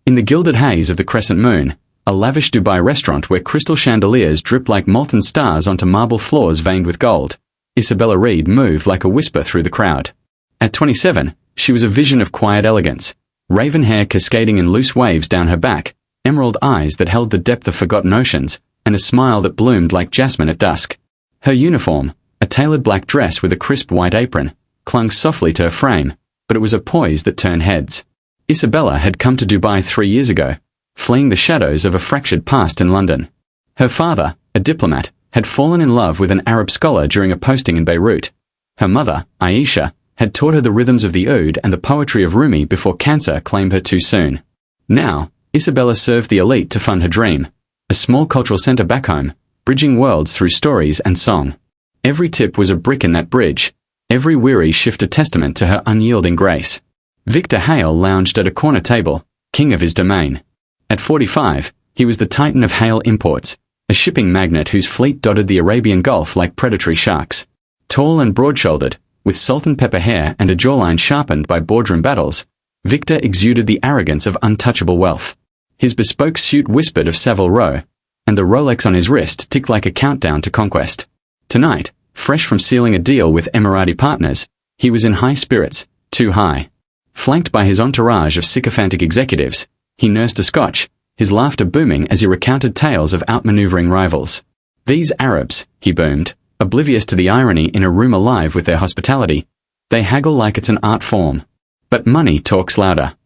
In the gilded haze of the crescent moon, a lavish Dubai restaurant where crystal chandeliers dripped like molten stars onto marble floors veined with gold, Isabella Reed moved like a whisper through the crowd. At 27, she was a vision of quiet elegance, raven hair cascading in loose waves down her back, emerald eyes that held the depth of forgotten oceans, and a smile that bloomed like jasmine at dusk. Her uniform, a tailored black dress with a crisp white apron, clung softly to her frame, but it was a poise that turned heads. Isabella had come to Dubai 3 years ago, fleeing the shadows of a fractured past in London. Her father, a diplomat, had fallen in love with an Arab scholar during a posting in Beirut. Her mother, Aisha, had taught her the rhythms of the oud and the poetry of Rumi before cancer claimed her too soon. Now, Isabella served the elite to fund her dream, a small cultural center back home, bridging worlds through stories and song. Every tip was a brick in that bridge, every weary shift a testament to her unyielding grace. Victor Hale lounged at a corner table, king of his domain. At 45, he was the titan of Hale Imports, a shipping magnate whose fleet dotted the Arabian Gulf like predatory sharks. Tall and broad-shouldered, with salt and pepper hair and a jawline sharpened by boardroom battles, Victor exuded the arrogance of untouchable wealth. His bespoke suit whispered of Savile Row, and the Rolex on his wrist ticked like a countdown to conquest. Tonight, fresh from sealing a deal with Emirati partners, he was in high spirits, too high. Flanked by his entourage of sycophantic executives, he nursed a scotch, his laughter booming as he recounted tales of outmaneuvering rivals. These Arabs, he boomed, oblivious to the irony in a room alive with their hospitality, they haggle like it's an art form. But money talks louder.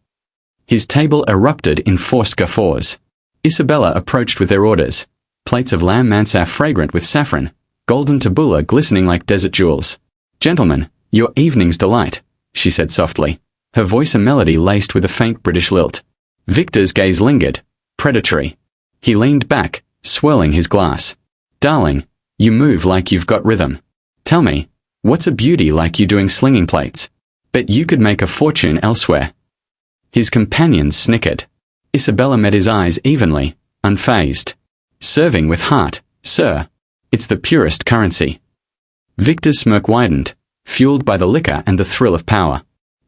His table erupted in forced guffaws. Isabella approached with their orders, plates of lamb mansaf fragrant with saffron, golden tabbouleh glistening like desert jewels. "Gentlemen, your evening's delight," she said softly, her voice a melody laced with a faint British lilt. Victor's gaze lingered, predatory. He leaned back, swirling his glass. "Darling, you move like you've got rhythm. Tell me, what's a beauty like you doing slinging plates? Bet you could make a fortune elsewhere." His companions snickered. Isabella met his eyes evenly, unfazed. "Serving with heart, sir. It's the purest currency." Victor's smirk widened, fueled by the liquor and the thrill of power.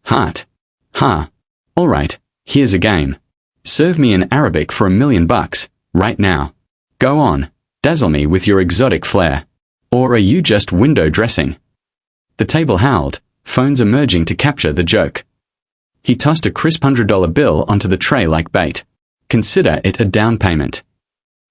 "Heart? Ha. All right, here's a game. Serve me in Arabic for $1,000,000, right now. Go on, dazzle me with your exotic flair. Or are you just window dressing?" The table howled, phones emerging to capture the joke. He tossed a crisp $100 bill onto the tray like bait. "Consider it a down payment."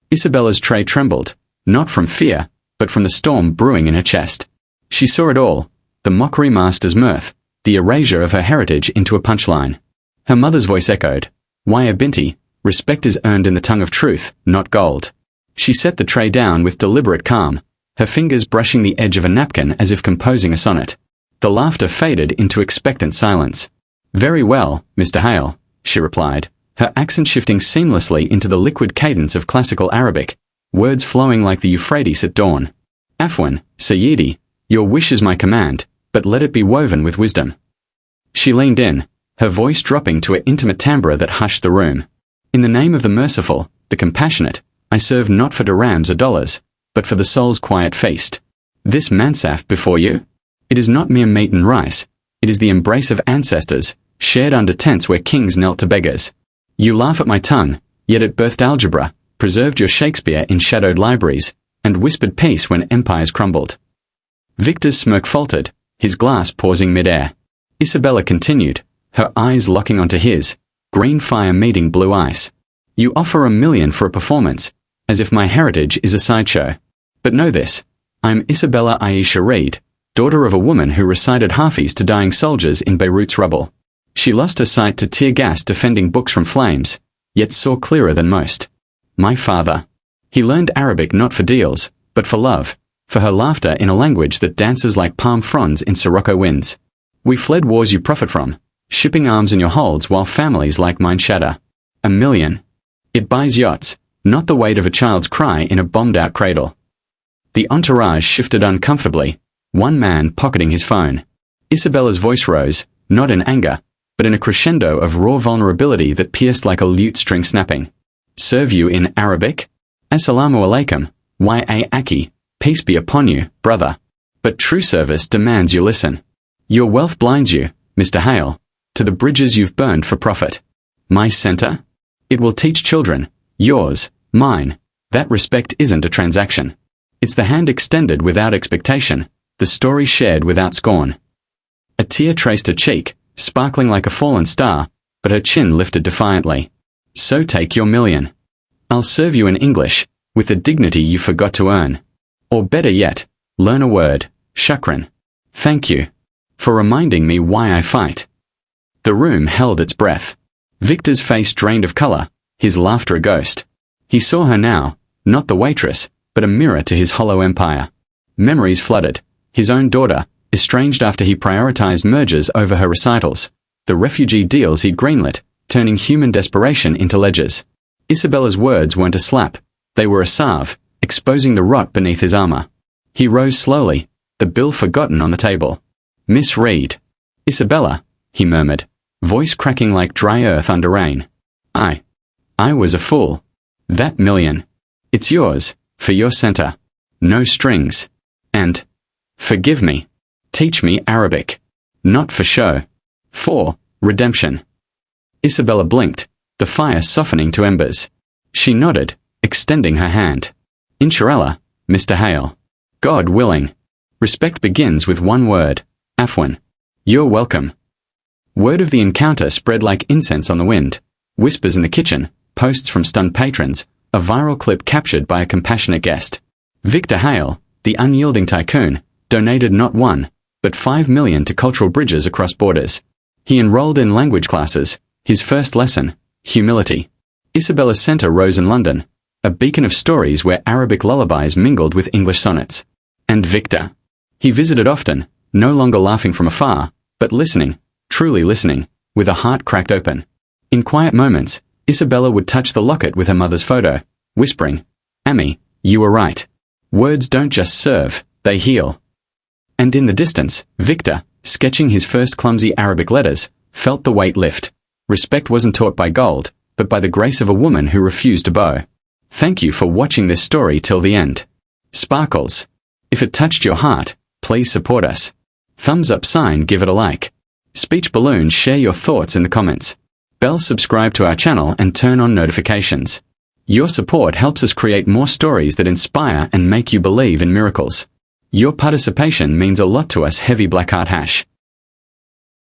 Isabella's tray trembled, not from fear, but from the storm brewing in her chest. She saw it all, the mockery master's mirth, the erasure of her heritage into a punchline. Her mother's voice echoed, "Why, Binti, respect is earned in the tongue of truth, not gold." She set the tray down with deliberate calm, her fingers brushing the edge of a napkin as if composing a sonnet. The laughter faded into expectant silence. "Very well, Mr. Hale," she replied, her accent shifting seamlessly into the liquid cadence of classical Arabic, words flowing like the Euphrates at dawn. "Afwan, Sayyidi, your wish is my command, but let it be woven with wisdom." She leaned in, her voice dropping to an intimate timbre that hushed the room. "In the name of the merciful, the compassionate, I serve not for dirhams or dollars, but for the soul's quiet feast. This mansaf before you? It is not mere meat and rice, it is the embrace of ancestors, shared under tents where kings knelt to beggars. You laugh at my tongue, yet it birthed algebra, preserved your Shakespeare in shadowed libraries, and whispered peace when empires crumbled." Victor's smirk faltered, his glass pausing mid-air. Isabella continued, her eyes locking onto his, green fire meeting blue ice. "You offer $1,000,000 for a performance, as if my heritage is a sideshow. But know this, I'm Isabella Aisha Reed, daughter of a woman who recited Hafiz to dying soldiers in Beirut's rubble. She lost her sight to tear gas defending books from flames, yet saw clearer than most. My father. He learned Arabic not for deals, but for love, for her laughter in a language that dances like palm fronds in Sirocco winds. We fled wars you profit from, shipping arms in your holds while families like mine shatter. $1,000,000. It buys yachts, not the weight of a child's cry in a bombed-out cradle." The entourage shifted uncomfortably, one man pocketing his phone. Isabella's voice rose, not in anger, but in a crescendo of raw vulnerability that pierced like a lute string snapping. "Serve you in Arabic? Assalamu alaikum, ya aki, peace be upon you, brother. But true service demands you listen. Your wealth blinds you, Mr. Hale, to the bridges you've burned for profit. My center? It will teach children, yours, mine, that respect isn't a transaction. It's the hand extended without expectation, the story shared without scorn. A tear traced her cheek, sparkling like a fallen star, but her chin lifted defiantly. So take your million. I'll serve you in English, with the dignity you forgot to earn. Or better yet, learn a word, shukran. Thank you. For reminding me why I fight. The room held its breath. Victor's face drained of color, his laughter a ghost. He saw her now, not the waitress, but a mirror to his hollow empire. Memories flooded. His own daughter, estranged after he prioritized mergers over her recitals. The refugee deals he'd greenlit, turning human desperation into ledgers. Isabella's words weren't a slap. They were a salve, exposing the rot beneath his armor. He rose slowly, the bill forgotten on the table. Miss Reed. Isabella, he murmured, voice cracking like dry earth under rain. I was a fool. That million. It's yours, for your center. No strings. And, forgive me. Teach me Arabic. Not for show. For redemption. Isabella blinked, the fire softening to embers. She nodded, extending her hand. Inshallah, Mr. Hale. God willing. Respect begins with one word. Afwan. You're welcome. Word of the encounter spread like incense on the wind. Whispers in the kitchen, posts from stunned patrons, a viral clip captured by a compassionate guest. Victor Hale, the unyielding tycoon, donated not 1, but 5 million to cultural bridges across borders. He enrolled in language classes, his first lesson, humility. Isabella's center rose in London, a beacon of stories where Arabic lullabies mingled with English sonnets. And Victor. He visited often, no longer laughing from afar, but listening, truly listening, with a heart cracked open. In quiet moments, Isabella would touch the locket with her mother's photo, whispering, Ami, you were right. Words don't just serve, they heal. And in the distance, Victor, sketching his first clumsy Arabic letters, felt the weight lift. Respect wasn't taught by gold, but by the grace of a woman who refused to bow. Thank you for watching this story till the end. Sparkles. If it touched your heart, please support us. Thumbs up sign, give it a like. Speech balloon, share your thoughts in the comments. Bell, subscribe to our channel and turn on notifications. Your support helps us create more stories that inspire and make you believe in miracles. Your participation means a lot to us. Heavy Blackheart Hash.